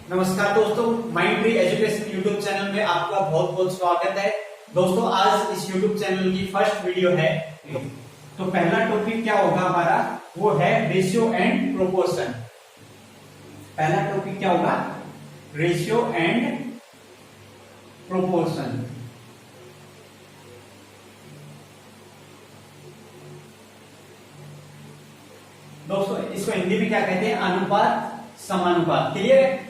नमस्कार दोस्तों, mind tree education YouTube channel में आपका बहुत बहुत स्वागत है। दोस्तों आज इस यूट्यूब चैनल की फर्स्ट वीडियो है। तो पहला टॉपिक क्या होगा हमारा, वो है रेशियो एंड प्रोपोर्शन। पहला टॉपिक क्या होगा, रेशियो एंड प्रोपोर्शन। दोस्तों इसको हिंदी में क्या कहते हैं, अनुपात समानुपात। क्लियर है।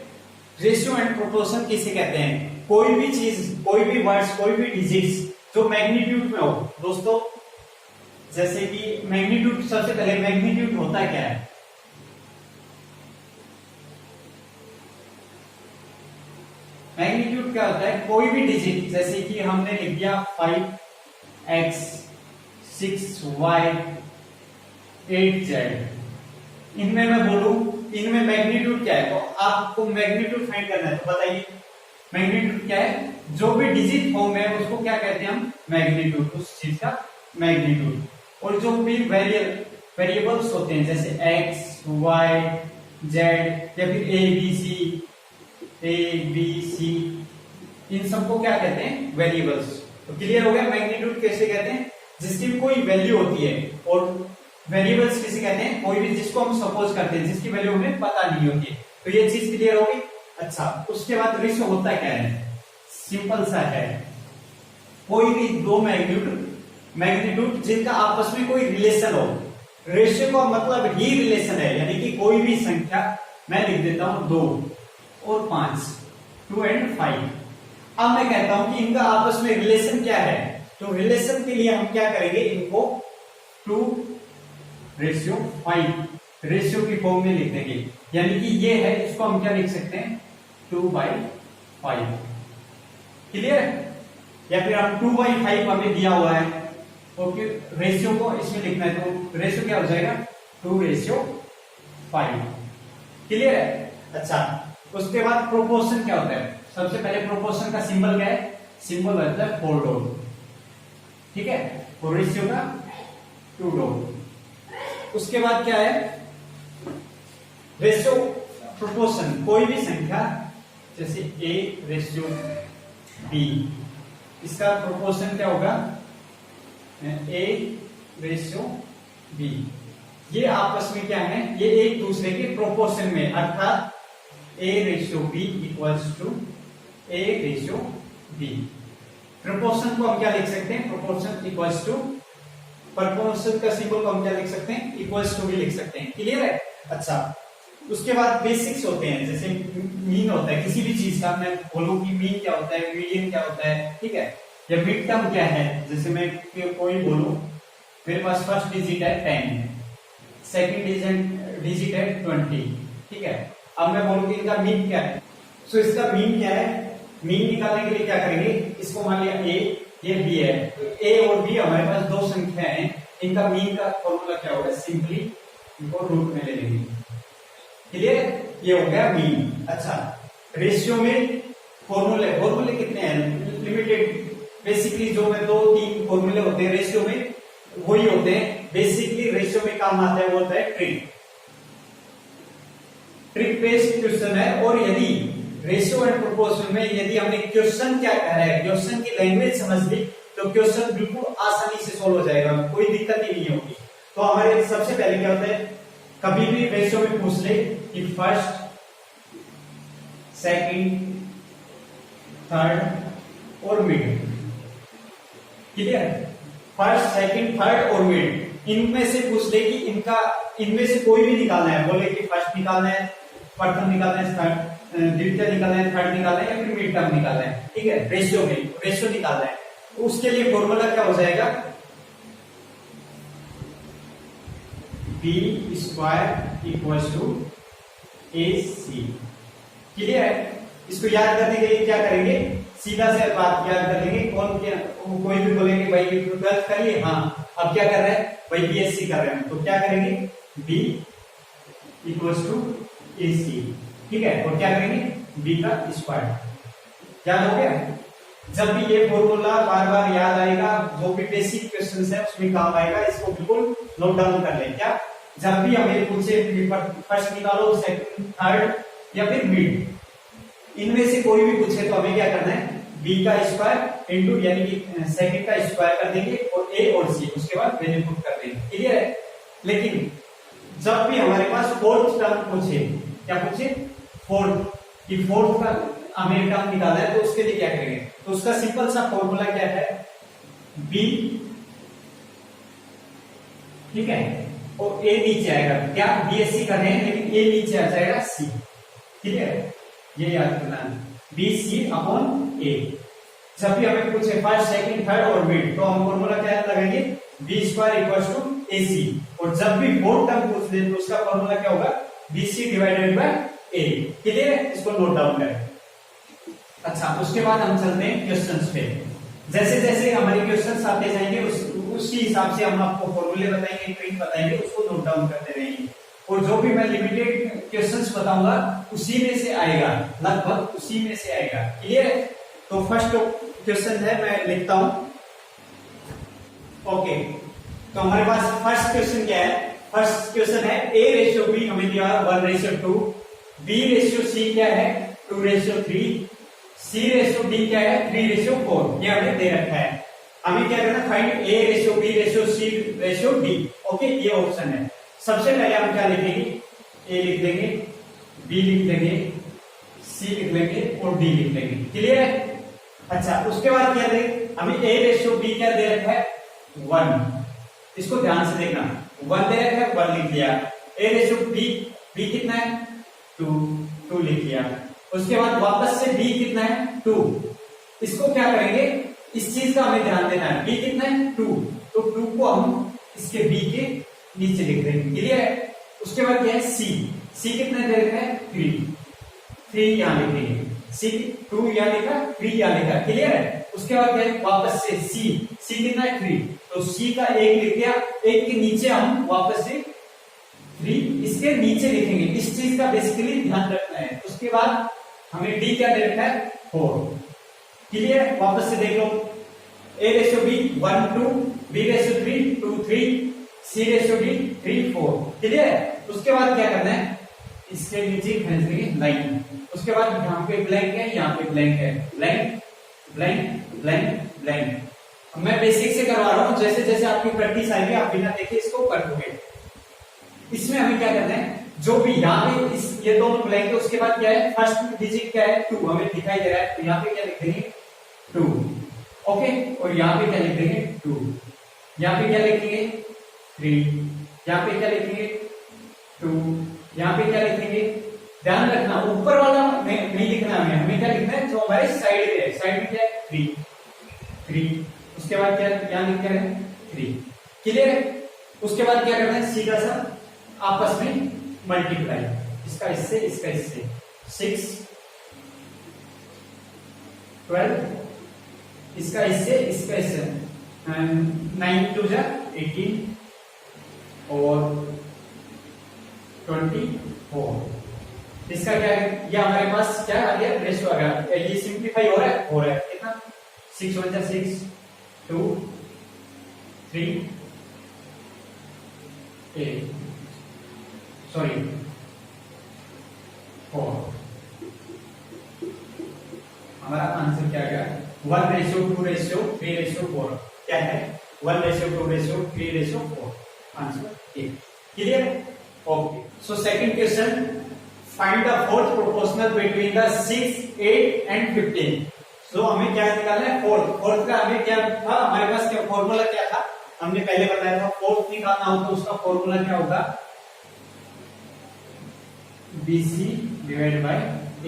रेशियो एंड प्रोपोर्शन किसे कहते हैं, कोई भी चीज, कोई भी वर्ड्स, कोई भी डिजिट्स जो मैग्नीट्यूड में हो। दोस्तों जैसे कि मैग्नीट्यूड, सबसे पहले मैग्नीट्यूड होता क्या है, मैग्नीट्यूड क्या होता है, कोई भी डिजिट, जैसे कि हमने लिख दिया 5x 6y 8z, इनमें मैं बोलूं इनमें मैग्नीट्यूड क्या है, तो आपको मैग्नीट्यूड फाइंड करना है। तो बताइए मैग्नीट्यूड क्या है, जो भी डिजिट फॉर्म है उसको क्या कहते हैं हम, मैग्नीट्यूड, उस चीज का मैग्नीट्यूड। और जो भी वेरिएबल्स होते हैं जैसे x y z या फिर a b c, इन सबको क्या कहते हैं, वेरिएबल्स। तो क्लियर हो गया मैग्नीट्यूड कैसे कहते हैं, जिसकी कोई वैल्यू होती है। और वेरिएबल्स किसे कहते हैं, कोई भी जिसको हम सपोज करते हैं, जिसकी वैल्यू हमें पता नहीं होती है। तो ये चीज क्लियर होगी। अच्छा, उसके बाद रेशियो होता क्या है, सिंपल सा है, कोई भी दो मैग्नीट्यूड जिनका आपस में कोई रिलेशन हो। रेशियो का मतलब ही रिलेशन है, यानी कि कोई भी संख्या, मैं लिख देता हूं 2 और 5, 2 and 5। अब मैं कहता हूं कि इनका आपस में रिलेशन क्या है, तो रिलेशन के लिए हम क्या करेंगे, इनको 2:5 रेशियो की फॉर्म में लिख देंगे। यानी कि ये है, इसको हम क्या लिख सकते हैं, 2/5। क्लियर है। या फिर हम 2/5 हमें दिया हुआ है, ओके, रेशियो को इसमें लिखना है, तो रेशियो क्या हो जाएगा, 2:5। क्लियर है। अच्छा, उसके बाद प्रोपोर्शन क्या होता है, सबसे पहले प्रोपोर्शन का सिंबल क्या है, सिंबल होता है 4 डॉट। ठीक है, और रेशियो का 2 डॉट। उसके बाद क्या है, रेशियो प्रोपोर्शन, कोई भी संख्या जैसे a/b, इसका प्रोपोर्शन क्या होगा, a/b। ये आपस में क्या है, ये एक दूसरे के प्रोपोर्शन में, अर्थात a/b equals to a/b। Proportion को हम क्या लिख सकते हैं, प्रोपोर्शन इक्वल्स टू, प्रोपोर्शन का सिंबल को हम क्या लिख सकते हैं, इक्वल्स टू भी लिख सकते हैं। क्लियर है। अच्छा, उसके बाद बेसिक्स होते हैं, जैसे मीन होता है किसी भी चीज का, मैं बोलूं कि मीन क्या होता है, मीडियन क्या होता है, ठीक है, या मिड टर्म क्या है। जैसे मैं कोई बोलूं, मेरे पास फर्स्ट डिजिट है 10, सेकंड डिजिट है 20, ठीक है। अब मैं बोलूं कि इनका मीन क्या है, सो इसका मीन क्या है, मीन निकालने के लिए क्या करेंगे, इसको मान लिया a, ये b है, तो a और b हमारे पास दो संख्या हैं, इनका मीन का फॉर्मूला क्या होगा, सिंपली इनको रूट में ले लेंगे। क्लियर, ये हो गया मीन। अच्छा, रेशियो में फॉर्मूले कितने हैं, लिमिटेड। बेसिकली जो में 2-3 फॉर्मूले होते हैं रेशियो में, वही होते हैं। बेसिकली रेशियो में काम आता है, वो होता है ट्रिक बेस्ड क्वेश्चन है। और यदि रेशियो एंड प्रोपोर्शन में यदि हमने क्वेश्चन क्या कहा है, क्वेश्चन की लैंग्वेज समझ ली, तो क्वेश्चन बिल्कुल आसानी से सोल्व हो जाएगा, कोई दिक्कत ही नहीं होगी। तो हमारे सबसे पहले क्या होता है, कभी भी रेशियो में पूछ ले कि फर्स्ट, सेकंड, थर्ड और mid. Clear, first, second, third और मिड, इनमें से पूछ ले कि इनमें से कोई भी निकालना है, बोले कि फर्स्ट निकालना है, प्रथम निकालना है, द्वितीय निकालना है, थर्ड निकालना है, या फिर मिड टर्म निकालना है। ठीक है, रेशियो निकालना है, तो उसके लिए फॉर्मूला क्या हो जाएगा, b² equals to ac। Clear है। इसको याद करने के लिए क्या करेंगे, सीधा से बात याद कर लेंगे। कोई भी बोलेंगे भाई 12th करिए, हाँ अब क्या कर रहे हैं भाई, BSc कर रहे हैं, तो क्या करेंगे, b इक्वल्स टू ac। ठीक है, और क्या करेंगे, b का स्क्वायर। याद हो गया। जब भी ये फॉर्मूला बार बार याद आएगा, जो भी बेसिक क्वेश्चंस है उसमें काम आएगा, इसको बिल्कुल नोट डाउन कर लें। क्या, जब भी हमें पूछे फर्स्ट निकालो, सेकंड, थर्ड या फिर मिड, इनमें से कोई भी पूछे तो हमें क्या करना है, b का स्क्वायर इंटू यानी कि सेकंड का स्क्वायर कर देंगे और a और c, उसके बाद वैल्यू पुट कर देंगे। क्लियर है? लेकिन जब भी हमारे पास फोर्थ टर्म पूछे, क्या पूछे, फोर्थ की फोर्थ का हमें टर्म निकालना है, तो उसके लिए क्या करेंगे, तो उसका सिंपल सा फॉर्मूला क्या है, b, ठीक है, और a नीचे आएगा, क्या बीएससी कर रहे हैं लेकिन a नीचे आ जाएगा c। क्लियर है? ये याद करना है, बी सी अपॉन ए। जब भी हमें पूछे फर्स्ट सेकंड थर्ड और मिड, तो हम फॉर्मूला क्या लगाएंगे, बी स्क्वायर इक्वल्स टू ए सी। और जब भी फोर्थ टर्म पूछ दे तो उसका फॉर्मूला क्या होगा, B C divided by A. Clear है? इसको नोट डाउन करें। अच्छा, उसके बाद हम चलते हैं क्वेश्चंस पे। जैसे जैसे हमारे क्वेश्चंस आते जाएंगे उसी हिसाब से हम आपको फॉर्मूले बताएंगे, ट्रिक बताएंगे, उसको नोट डाउन करते रहेंगे। और जो भी मैं लिमिटेड क्वेश्चंस बताऊंगा उसी में से आएगा, लगभग उसी में से आएगा। क्लियर है? तो फर्स्ट क्वेश्चन है, मैं लिखता हूं। ओके, तो हमारे पास फर्स्ट क्वेश्चन क्या है, फर्स्ट क्वेश्चन है a रेशियो b हमें दिया 1:2, b रेशियो c क्या है 2:3, c रेशियो d क्या है 3:4। ये हमें दे रखा है। हमें क्या करना, find a ratio b ratio c ratio d। Okay, ये ऑप्शन है। सबसे पहले हम क्या लिखेंगे, a लिख देंगे, b लिख देंगे, c लिख लेंगे और d लिख लेंगे। क्लियर है? अच्छा, उसके बाद क्या दें, हमें a रेशियो b क्या दे रखा है 1। इसको ध्यान से देखना, 1 दे रखा है, 1 लिख लिया। a रेशियो b कितना है 2 लिख लिया। उसके बाद वापस से b कितना है 2। इसको क्या करेंगे, इस चीज का हमें ध्यान देना है, b कितना है 2, तो 2 को हम इसके b के नीचे लिख देंगे। क्लियर है? उसके बाद क्या है c कितना दे रखा है 3 यहां लिखेंगे, c 2 यहां लिखा, 3 यहां लिखा। क्लियर है? उसके बाद क्या है, वापस से c कितना है 3, तो c का 1 लिख दिया, 1 के नीचे हम वापस से 3 इसके नीचे लिखेंगे। इस चीज का बेसिकली ध्यान रखना है। उसके बाद हमें d क्या दे रखा है 4। क्लियर? वापस से देख लो, a ratio b 1 2, b ratio 3 2 3, c ratio d 3 4। Clear है? उसके बाद क्या करना है, इसके नीचे खींच देंगे लाइन। उसके बाद यहाँ पे ब्लैंक है, यहाँ पे ब्लैंक है, ब्लैंक ब्लैंक ब्लैंक ब्लैंक। मैं बेसिक से करवा रहा हूँ, जैसे जैसे आपकी प्रैक्टिस आएगी आप बिना देखे इसको कर दोगे। इसमें हमें क्या करना है, जो भी यहाँ पे ये दोनों ब्लैंक है, उसके बाद क्या है, फर्स्ट डिजिट क्या है 2 हमें दिखाई दे रहा है, तो यहाँ पे क्या लिख देंगे 2। ओके, और यहाँ पे क्या लिख देंगे 2, यहाँ पे क्या लिखेंगे 3, यहाँ पे क्या लिखेंगे 2, यहाँ पे क्या लिखेंगे। ध्यान रखना, ऊपर वाला नहीं लिखना, हमें क्या लिखना है, जो हमारे साइड पे है, साइड में क्या है 3। उसके बाद क्या यहाँ लिख रहे हैं 3। क्लियर है? उसके बाद क्या करना है, सीधा सा आपस में मल्टीप्लाई, इसका इससे 6 12, इसका इससे 9 2 जा 18 और 24। इसका क्या है, ये हमारे पास क्या आ गया, रेशियो आ गया। ये सिंप्लीफाई हो रहा है कितना, 6 1 6 2 3 8 सॉरी 4। हमारा आंसर क्या आ गया, 1:2:3:4। क्या है 1:2:3:4, answer 8। Clear? Okay, so second question, find the fourth proportional between the 6 8 and 15। सो हमें क्या निकालना है, फोर्थ का हमें क्या था, हमारे पास क्या फॉर्मूला क्या था, हमने पहले बताया था, फोर्थ निकालना हो तो उसका फॉर्मूला क्या होगा, BC divide by A।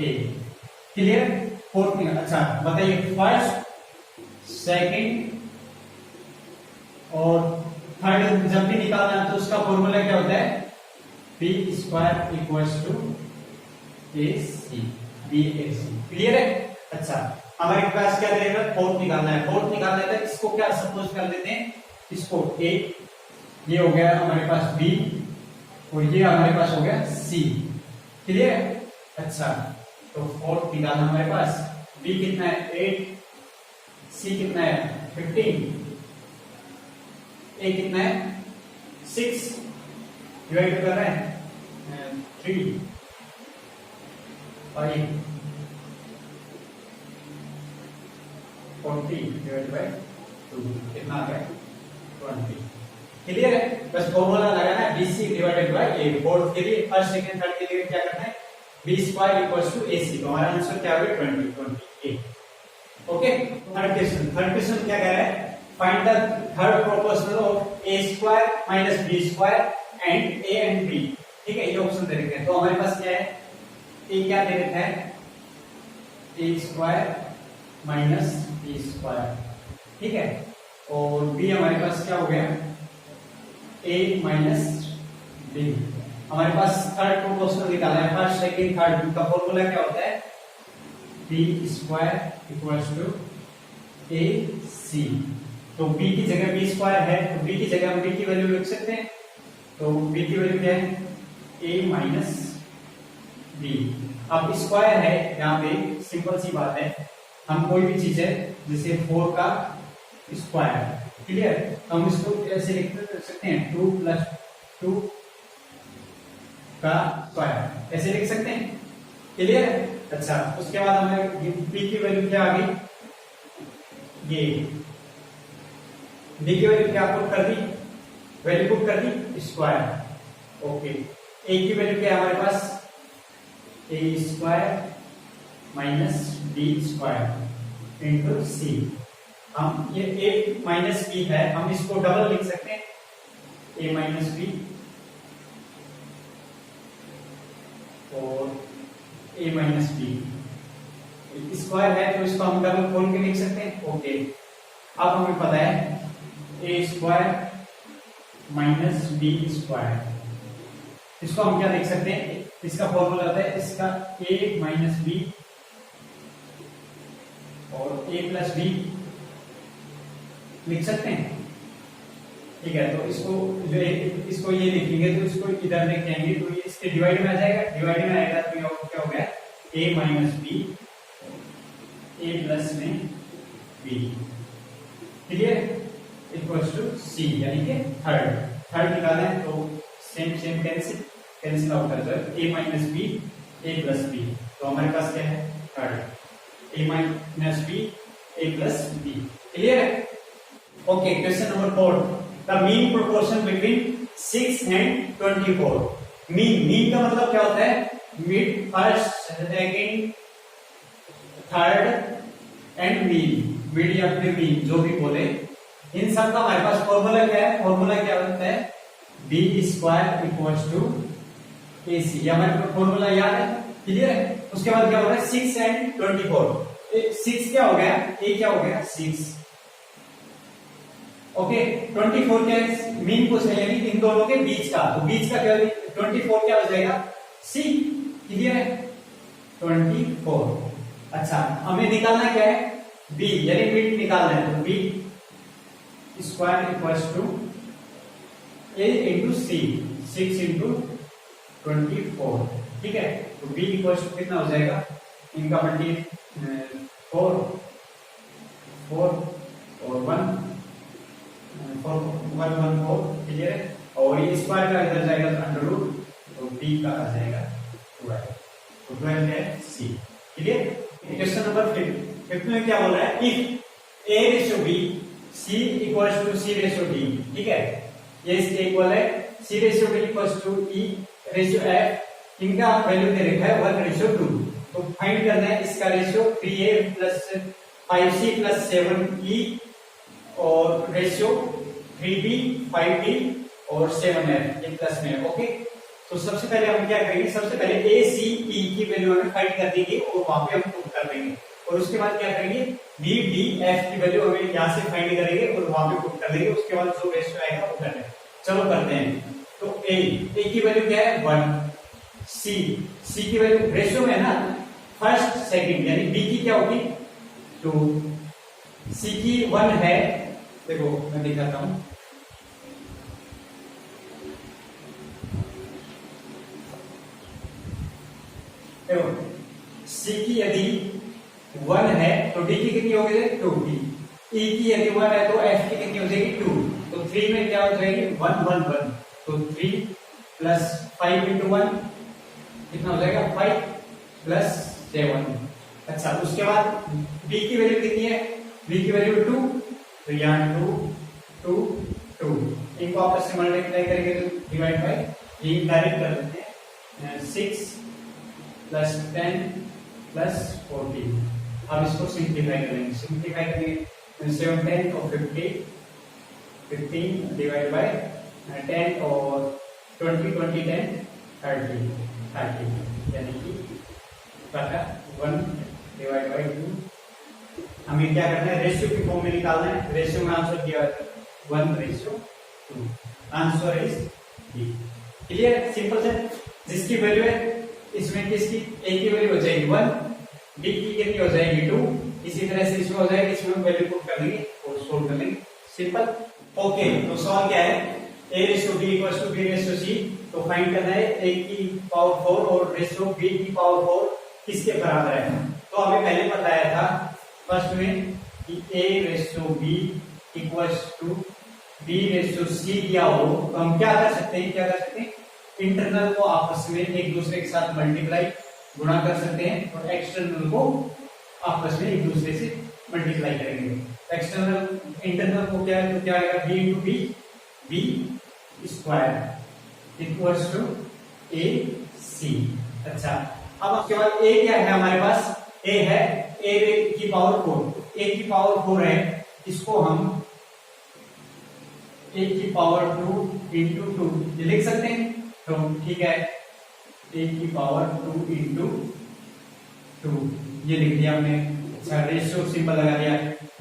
Clear? Fourth निकाल। अच्छा बताइए, फर्स्ट सेकंड और थर्ड जब भी निकालना है तो उसका फॉर्मूला क्या होता है, b square equals to AC BAC। Clear है? अच्छा, हमारे पास क्या रहेगा, फोर्थ निकालना है। फोर्थ निकालना है, इसको क्या सपोज कर लेते हैं, इसको A, ये हो गया हमारे पास B और ये हमारे पास हो गया C। क्लियर है? अच्छा, तो फोर्थ निकालना हमारे पास, B कितना है 8, C कितना है 15, A कितना है 6, डिवाइड कर रहे हैं 3 5 40 डिवाइड बाय 2 कितना आ गया 20। क्लियर है? बस फॉर्मूला लगाना है BC divided by A। Fourth के लिए, फर्स्ट सेकंड थर्ड के लिए क्या करना है, B square equals to AC। तो हमारा आंसर क्या हो गया 28। ओके, थर्ड क्वेश्चन क्या कह रहा है, find the third proportional of A square minus B square and A and B। ठीक है, ये ऑप्शन दे रखे हैं। तो हमारे पास क्या है, A क्या दे रखा है, A square minus B square, ठीक है, और B हमारे पास क्या हो गया A माइनस B। हमारे पास थर्ड प्रोपोर्शनल निकाला है, फर्स्ट सेकंड थर्ड का फॉर्मूला क्या होता है, B square equals to AC। तो B की जगह B स्क्वायर है, तो B की जगह हम B की वैल्यू लिख सकते हैं। तो B की वैल्यू क्या है, A माइनस B। अब स्क्वायर है, यहाँ पे सिंपल सी बात है, हम कोई भी चीज है जैसे 4 का स्क्वायर, क्लियर, तो हम इसको ऐसे लिख सकते हैं 2 प्लस 2 का स्क्वायर, ऐसे लिख सकते हैं, क्लियर है। अच्छा, उसके बाद हमें B की वैल्यू क्या आ गई, ये B की वैल्यू क्या पुट कर दी, वैल्यू पुट कर दी स्क्वायर। ओके, A की वैल्यू क्या है हमारे पास, A square minus B square into C। हम ये A माइनस B है, हम इसको डबल लिख सकते हैं, A माइनस B और A माइनस B स्क्वायर है, तो इसको हम डबल खोल के लिख सकते हैं। ओके, अब हमें पता है A square minus B square, इसको हम क्या लिख सकते हैं, इसका फॉर्मूला होता है इसका A माइनस B और A प्लस B लिख सकते हैं, ठीक है। तो इसको ये लिखेंगे तो इसको इधर लेके आएंगे तो ये इसके डिवाइड में आ जाएगा, डिवाइड में आएगा तो क्या हो गया A minus B A plus में B, clear, equals to C, यानी कि थर्ड निकाले तो सेम कैंसिल आउट कर जाए, A minus B A plus B। तो हमारे पास क्या है third, A minus B A plus B, clear है। Okay, question number 4, the mean proportion between 6 and 24। Mean का मतलब क्या होता है, mid, first, second, third and mid या फिर मीन, जो भी बोले, इन सब का हमारे पास फॉर्मूला क्या है, फॉर्मूला क्या होता है, B square equals to AC। ये हमारे फॉर्मूला याद है, क्लियर है। उसके बाद क्या हो रहा है 6 एंड 24। 6 क्या हो गया, A क्या हो गया 6, ओके, 24 क्या है, मीन को यानी इन दोनों के बीच का, तो बीच का क्या 24 क्या हो जाएगा C, क्लियर है 24। अच्छा, हमें निकालना क्या है B, यानी मिड निकालना है, तो B square equals to A into C, 6 into 24, ठीक है। तो B इक्वल्स टू कितना हो जाएगा, इनका मल्टी 4 और 1 4, क्लियर है, और ये स्क्वायर का इधर जाएगा तो अंडर रूट, तो B का आ जाएगा 12, तो 12 है C, क्लियर। क्वेश्चन नंबर 5 में क्या बोल रहा है, if A ratio B C equals to C ratio D, ठीक है, ये इसके इक्वल है, C ratio D equals to E ratio F, इनका वैल्यू दे रखा है 1 रेशियो 2। तो फाइंड करना है इसका ratio 3A plus 5C plus 7E और रेशियो 3B 5D और 7F ये प्लस में है, ओके। तो सबसे पहले हम क्या करेंगे, सबसे पहले ACE की वैल्यू हमें फाइंड कर देंगे और वहां पे हम पुट कर देंगे, और उसके बाद क्या करेंगे BDF की वैल्यू हमें यहाँ से फाइंड करेंगे और वहां पे पुट कर देंगे, उसके बाद जो रेशियो आएगा वो कर देंगे। चलो करते हैं। तो A की वैल्यू क्या है 1, C की वैल्यू रेशियो में है ना, फर्स्ट सेकंड, यानी B की क्या होगी 2, C की 1 है, देखो मैं दिखाता हूं, देखो C की यदि 1 है तो D की कितनी होगी 2 की, E की यदि 1 है तो F की कितनी हो जाएगी 2, तो 3 में क्या हो जाएगी 1 1 1, तो 3 प्लस 5 इंटू 1 कितना हो जाएगा 5 प्लस 7। अच्छा, उसके बाद B की वैल्यू कितनी है v की वैल्यू 2, तो यहाँ 2 2 2, इनको आपस में मल्टीप्लाई करके डिवाइड बाय ये डायरेक्ट कर देते हैं 6 प्लस 10 प्लस 14। अब इसको सिंप्लीफाई करेंगे, सिंप्लीफाई करेंगे 7 10 और 15 डिवाइड बाय 10 और 20 20 10 30 यानी कि 1 डिवाइड बाय 2। हमें क्या करना है, रेशियो की फॉर्म में निकालना है। रेशियो में आंसर दिया है 1:2, answer is D. Clear, simple से। जिसकी वैल्यू है इसमें किसकी ए की वैल्यू हो जाएगी 1, डी की कितनी हो जाएगी 2, इसी तरह से इसमें हो जाएगी, इसमें वैल्यू पुट कर लेंगे और सोल्व कर लेंगे, सिंपल। ओके, तो सवाल क्या है, a ratio b equals to b ratio c। तो फाइंड करना है a की पावर 4 और रेशियो b की पावर 4 किसके बराबर है। तो हमें पहले बताया था फर्स्ट में कि a ratio b equals to b ratio c दिया हो, तो हम क्या कर सकते हैं, इंटरनल को आपस में एक दूसरे के साथ मल्टीप्लाई गुणा कर सकते हैं और एक्सटर्नल को आपस में एक दूसरे से मल्टीप्लाई करेंगे। एक्सटर्नल इंटरनल को क्या है, तो क्या आएगा b into b square equals to a c। अच्छा, अब उसके बाद a क्या है हमारे पास, a है a की पावर 4, a की पावर 4 है, इसको हम a की पावर 2 इंटू 2 ये लिख सकते हैं, तो ठीक है a की पावर 2 इंटू 2 ये लिख दिया हमने। अच्छा, रेशियो सिंपल लगा दिया।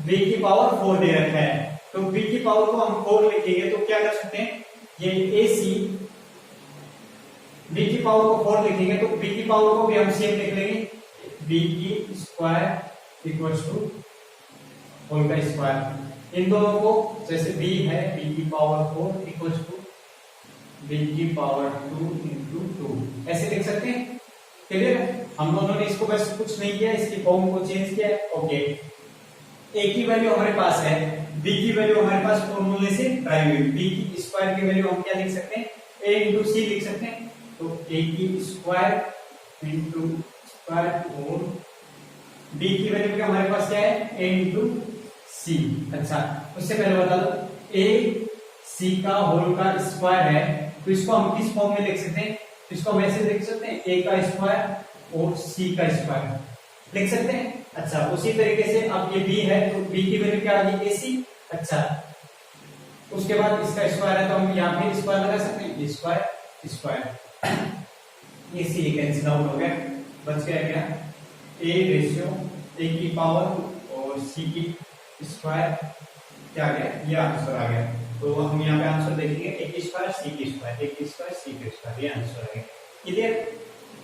b की पावर 4 दे रखा है, तो b की पावर को हम 4 लिखेंगे तो क्या कर सकते हैं, ये ac b की पावर को 4 लिखेंगे तो b की पावर को भी हम सेम लिख लेंगे, b की स्क्वायर इक्वल्स टू होल का स्क्वायर। इन दोनों को जैसे b है b की पावर 4 इक्वल्स टू b की पावर 2 इंटू 2 ऐसे लिख सकते हैं। क्लियर, हम दोनों ने इसको बस कुछ नहीं किया, इसकी फॉर्म को चेंज किया है। ओके, a की वैल्यू हमारे पास है, b की वैल्यू हमारे पास फॉर्मूले से ड्राइव हुई, b की स्क्वायर की वैल्यू हम क्या लिख सकते हैं, a इंटू सी लिख सकते हैं, तो a की स्क्वायर इंटू स्क्वायर और b की वैल्यू क्या हमारे पास क्या है, a इंटू सी। अच्छा, उससे पहले बता दो a c का होल का स्क्वायर है, तो इसको हम किस फॉर्म में लिख सकते हैं, तो इसको हम ऐसे लिख सकते हैं a का स्क्वायर और c का स्क्वायर लिख सकते हैं। अच्छा, उसी तरीके से अब ये b है तो b की वैल्यू क्या आ गई ac। अच्छा, उसके बाद इसका स्क्वायर है तो हम यहाँ पे स्क्वायर लगा सकते हैं, स्क्वायर स्क्वायर ac ये कैंसिल आउट हो गया, बच गया क्या a रेशियो a की पावर और c की स्क्वायर क्या आ गया, ये आंसर आ गया। तो हम यहाँ पे आंसर देखेंगे a की स्क्वायर c की स्क्वायर, a की स्क्वायर c की स्क्वायर, ये आंसर आ गया। क्लियर,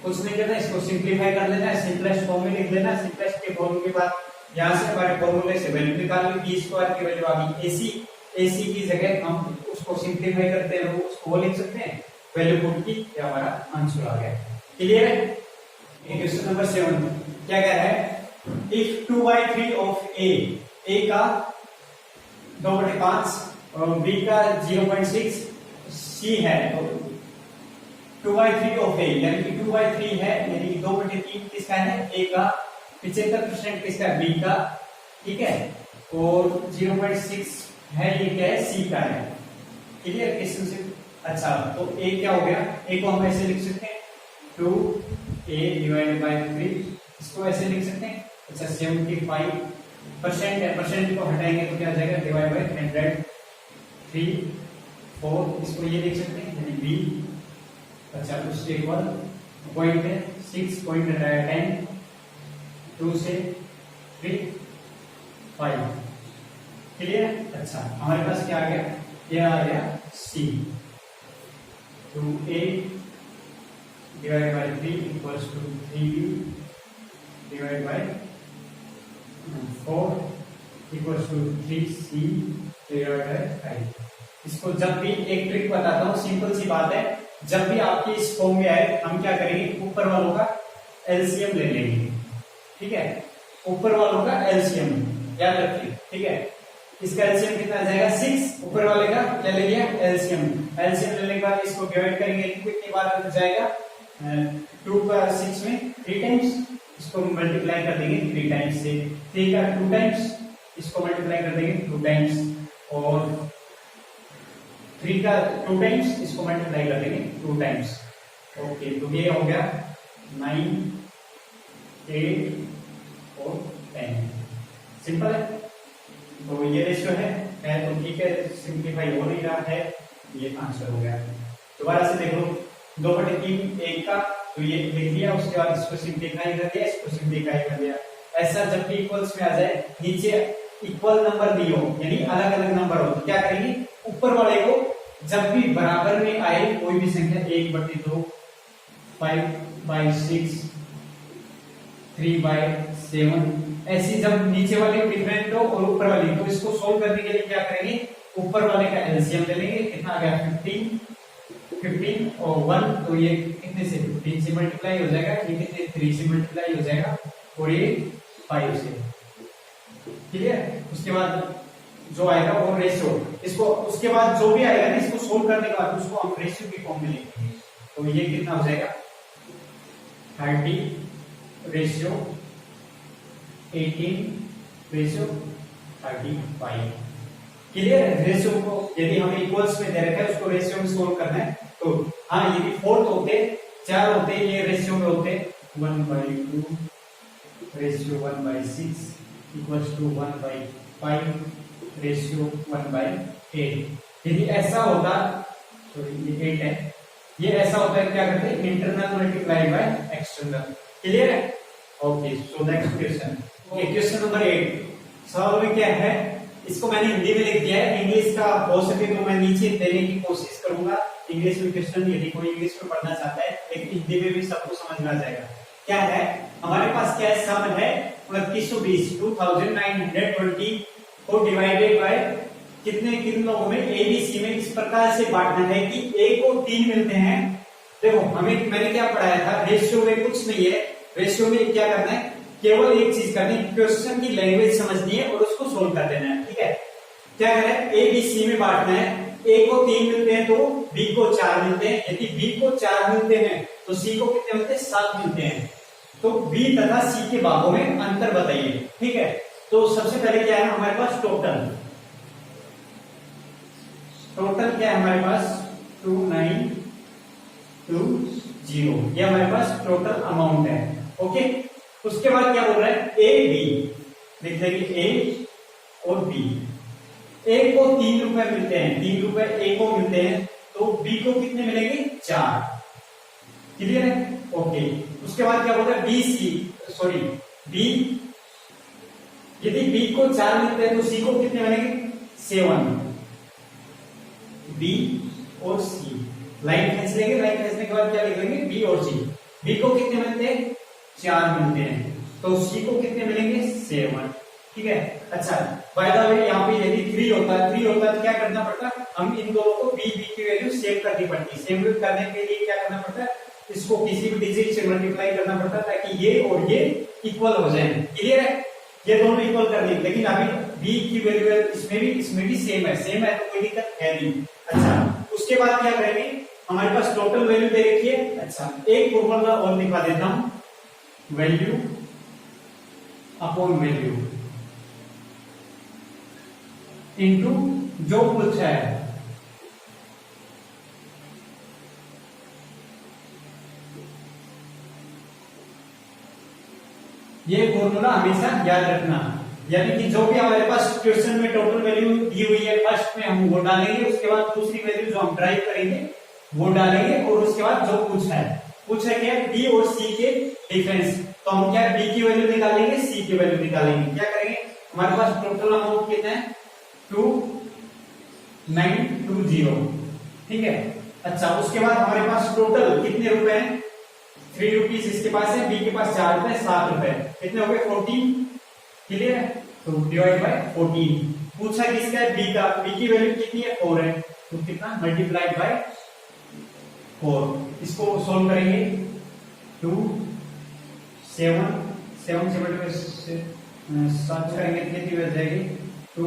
कुछ नहीं करना, इसको सिंप्लीफाई कर लेना है, सिंपलेस्ट फॉर्म में लिख लेना। सिंपलेस्ट के फॉर्म के बाद यहाँ से हमारे फॉर्मूले से वैल्यू निकाल ली, b स्क्वायर की वैल्यू आ गई ac, ac की जगह हम उसको सिंप्लीफाई करते हैं उसको वो लिख सकते हैं वैल्यू पुट की, ये हमारा आंसर आ गया। क्लियर है। क्वेश्चन नंबर 7 क्या कह रहा है, इफ 2/3 ऑफ a का 2/5 और b का 0.6 c है, तो 2/3 ऑफ a यानी कि 2/3 है, यानी कि 2/3 किसका है, a का, 75% किसका है, b का, ठीक है, और 0.6 है, ये क्या है, c का है। क्लियर, क्वेश्चन से। अच्छा, तो a क्या हो गया, a को हम ऐसे लिख सकते हैं 2a डिवाइडेड बाय 3, इसको ऐसे लिख सकते हैं। अच्छा, 75% है, परसेंट को हटाएंगे तो क्या आ जाएगा, डिवाइड बाय 100 3 4, इसको ये लिख सकते हैं यानी b। अच्छा, उससे इक्वल पॉइंट है 6 पॉइंट 10 2 से 3 5। क्लियर। अच्छा, हमारे पास क्या आ गया, ये आ गया c, 2a divide by 3 equals to 3b divide by 4 equals to 3c divide by 5। इसको जब भी एक ट्रिक बताता हूँ, सिंपल सी बात है, जब भी आपकी इस फॉर्म में आए हम क्या करेंगे, ऊपर वालों का एलसीएम ले लेंगे। ठीक है, ऊपर वालों का एलसीएम याद रखिए। ठीक है, इसका एलसीएम कितना आ जाएगा 6, ऊपर वाले का क्या ले लिया, एलसीएम। एलसीएम लेने के बाद इसको डिवाइड करेंगे, कितनी बार हो जाएगा, 2 का 6 में 3 टाइम्स, इसको मल्टीप्लाई कर देंगे 3 टाइम्स से, 3 का 2 टाइम्स इसको मल्टीप्लाई कर देंगे 2 टाइम्स, और 3 का 2 टाइम्स, इसको मल्टीप्लाई कर देंगे 2 टाइम्स। ओके, तो ये हो गया 9, 8 और 10। सिंपल है। तो ये रेशियो है तो ठीक है, सिंप्लीफाई हो नहीं रहा है, ये आंसर हो गया। दोबारा से देख लो, 2/3 1 का, तो ये लिख दिया, उसके बाद इसको सिंप्लीफाई कर दिया, इसको सिंप्लीफाई कर दिया। ऐसा जब भी इक्वल्स में आ जाए, नीचे इक्वल नंबर दी हो यानी अलग अलग नंबर हो, तो क्या करेंगे, ऊपर वाले को जब भी बराबर में आए कोई भी संख्या 1/2, 5/6, 3/7, ऐसी जब नीचे वाले डिफरेंट हो और ऊपर वाली, तो इसको सोल्व करने के लिए क्या करेंगे, ऊपर वाले का एलसीएम ले लेंगे। कितना आ गया 15 और 1, तो ये कितने से 15 से मल्टीप्लाई हो जाएगा, ये कितने 3 से मल्टीप्लाई हो जाएगा, और ये 5 से। क्लियर। उसके बाद जो आएगा वो रेशियो, इसको उसके बाद जो भी आएगा ना, इसको सोल्व करने के बाद उसको हम रेशियो की फॉर्म में लिखेंगे। तो ये कितना हो जाएगा 30/18/35। क्लियर। रेशियो को यदि हमें इक्वल्स में दे रखा है, उसको रेशियो में सोल्व करना है। तो हाँ, यदि 4 होते, 4 होते, ये रेशियो में होते 1/2 रेशियो 1/6 इक्वल्स टू 1/5 रेशियो 1/8। यदि ऐसा होता, सॉरी ये 8 है, ये ऐसा होता है, क्या करते हैं, internal multiply by external. Clear है। Okay, so next question, question number 8। सवाल में क्या है, इसको मैंने हिंदी में लिख दिया है, इंग्लिश का हो सके तो मैं नीचे देने की कोशिश करूंगा इंग्लिश में क्वेश्चन, यदि कोई इंग्लिश में पढ़ना चाहता है, लेकिन हिंदी में भी सबको समझ में आ जाएगा। क्या है, हमारे पास क्या है, सम है 2920 2920 को डिवाइडेड बाय किन लोगों में, ए बी सी में इस प्रकार से बांटना है कि ए को 3 मिलते हैं। देखो हमें, मैंने क्या पढ़ाया था, रेशियो में कुछ नहीं है, रेशियो में क्या करना है, केवल एक चीज करनी है, क्वेश्चन की लैंग्वेज समझनी है और उसको सोल्व कर देना है। ठीक है, क्या करें, ए बी सी में बांटना है। ए को 3 मिलते हैं तो बी को 4 मिलते हैं, यदि बी को 4 मिलते हैं तो सी को कितने मिलते हैं, 7 मिलते हैं। तो बी तथा सी के भागों में अंतर बताइए। ठीक है, तो सबसे पहले क्या है हमारे पास, टोटल क्या है हमारे पास 2920, ये हमारे पास टोटल अमाउंट है। ओके, उसके बाद क्या बोल रहा है, ए बी लिख देंगे, ए और बी। ए को 3 रुपए मिलते हैं, 3 रुपए ए को मिलते हैं, तो बी को कितने मिलेंगे, 4। क्लियर है। ओके, उसके बाद क्या बोल रहा है, बी, यदि बी को 4 मिलते हैं तो सी को कितने मिलेंगे, 7। बी और सी लाइन खींच लेंगे, लाइन खींचने के बाद क्या लिख लेंगे, बी और सी। बी को कितने मिलते हैं, 4 मिलते हैं, तो सी को कितने मिलेंगे, 7। ठीक है। अच्छा, बाय द वे यहाँ पे यदि 3 होता है तो क्या करना पड़ता है, हम इन दोनों को बी की वैल्यू सेव करनी पड़ती है। सेव करने के लिए क्या करना पड़ता है, इसको किसी भी डिजिट से मल्टीप्लाई करना पड़ता है ताकि ये और ये इक्वल हो जाए। क्लियर है, ये दोनों इक्वल कर दिए, लेकिन अभी बी की वैल्यू इसमें भी सेम है तो कोई दिक्कत है नहीं। अच्छा, उसके बाद क्या करेंगे, हमारे पास टोटल वैल्यू दे रखी है। अच्छा, एक फॉर्मूला और दिखा देता हूं, वैल्यू अपॉन वैल्यू इनटू जो कुछ है, ये फॉर्मूला हमेशा याद रखना। यानी कि जो भी हमारे पास क्वेश्चन में टोटल वैल्यू दी हुई है, फर्स्ट में हम वो डालेंगे, उसके बाद दूसरी वैल्यू जो हम ड्राइव करेंगे वो डालेंगे, और उसके बाद जो कुछ है क्या, बी और सी के डिफरेंस, तो हम क्या बी की वैल्यू निकालेंगे, सी की वैल्यू निकालेंगे। क्या करेंगे, हमारे पास टोटल अमाउंट कितना है, 2920। ठीक है। अच्छा, उसके बाद हमारे पास टोटल कितने रुपए हैं, 3 रुपीज इसके पास है, बी के पास 4 रुपए, 7 रुपए, कितने हो गए, 14। क्लियर है, तो डिवाइड बाय 14। पूछा किसका है, बी का, बी की वैल्यू कितनी है, 4 है, तो कितना, मल्टीप्लाइड बाय 4। इसको सोल्व करेंगे, 2 7 से मल्टीप्लाई 7 करेंगे, कितनी बच जाएगी, 2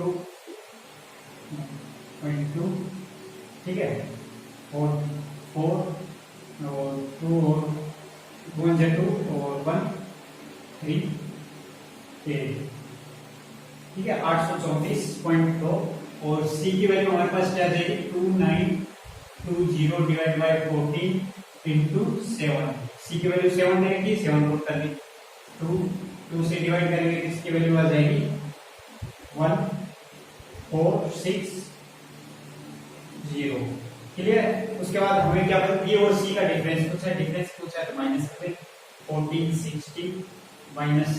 2। ठीक है, और 4 और 2 और 1 2 और 1 3 8। ठीक है 834.2 और सी की वैल्यू हमारे पास क्या आ जाएगी 2920 डिवाइड बाय 14 इंटू 7। सी की वैल्यू 7 देंगे 7 पुट कर दी 2 से डिवाइड करेंगे इसकी वैल्यू आ जाएगी 1460। क्लियर है। उसके बाद हमें क्या पता बी और सी का डिफरेंस पूछा है, डिफरेंस पूछा है तो माइनस कर दें 1460 माइनस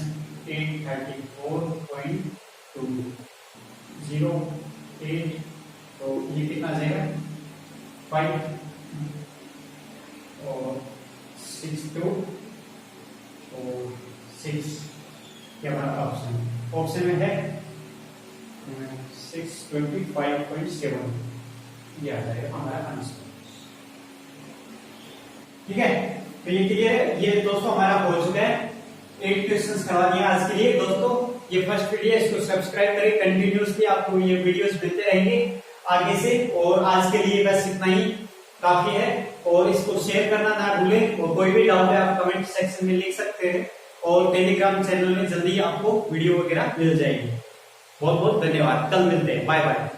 834.208 तो ये कितना आ जाएगा 5 और 62 और 6 क्या हमारा ऑप्शन में है 625.7 ये आ जाएगा हमारा आंसर। ठीक है तो ये क्लियर है। ये दोस्तों हमारा हो चुका है 8 क्वेश्चंस करवा दिया आज के लिए दोस्तों। ये फर्स्ट वीडियो है, इसको सब्सक्राइब करें कंटिन्यूअसली, आपको ये वीडियोस मिलते रहेंगे आगे से। और आज के लिए बस इतना ही काफी है और इसको शेयर करना ना भूलें। और कोई भी डाउट है आप कमेंट सेक्शन में लिख सकते हैं और टेलीग्राम चैनल में जल्दी आपको वीडियो वगैरह मिल जाएगी। बहुत बहुत धन्यवाद, कल मिलते हैं, बाय बाय।